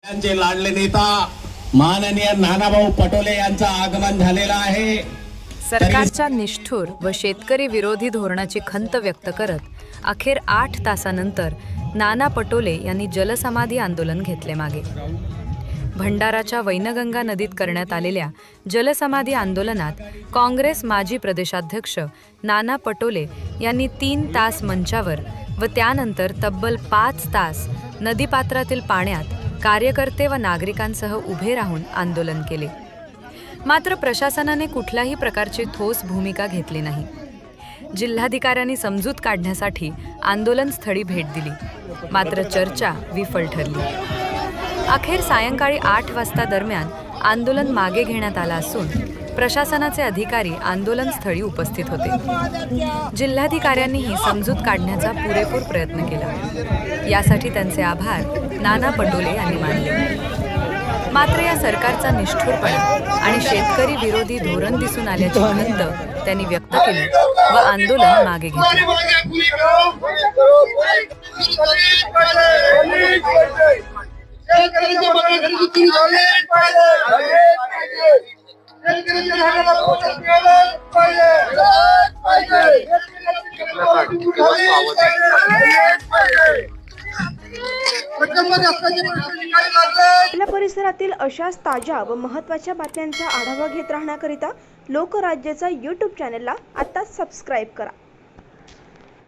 त्यांचे लाडले नेता माननीय नानाभाऊ पटोले यांचं आगमन झालेलं आहे। सरकारच्या निष्ठुर व शेतकरी विरोधी धोरणाची खंत व्यक्त करत अखेर 8 तासानंतर नाना पटोले यांनी जलसमाधी आंदोलन घेतले मागे। भंडाराच्या वैनगंगा नदीत करण्यात आलेल्या जलसमाधी आंदोलनात काँग्रेस माजी प्रदेशाध्यक्ष नाना पटोले यांनी 3 तास मंचावर व त्यानंतर तब्बल 5 तास नदीपात्रातील पाण्यात कार्यकर्ते व नागरिकांसह उभे राहून आंदोलन केले। मात्र प्रशासनाने कुठल्याही प्रकारची ठोस भूमिका घेतली नाही। जिल्हाधिकाऱ्यांनी समजूत काढण्यासाठी आंदोलनस्थळी भेट दिली, मात्र चर्चा विफल ठरली। अखेर सायंकाळी 8 वाजता दरम्यान आंदोलन मागे घेण्यात आलं असून प्रशासनाचे अधिकारी आंदोलनस्थळी उपस्थित होते। जिल्हाधिकाऱ्यांनीही समजूत काढण्याचा पुरेपूर प्रयत्न केला, यासाठी त्यांचे आभार नाना पटोले यांनी मानले। मात्र या सरकारचा निष्ठुरपणा आणि शेतकरी विरोधी धोरण दिसून आल्याची खंत त्यांनी व्यक्त केली व आंदोलन मागे घेतले। आपल्या परिसरातील अशाच ताज्या व महत्त्वाच्या बातम्यांचा आढावा घेत राहण्याकरिता लोकराज्यचा YouTube चॅनलला आता सबस्क्राईब करा।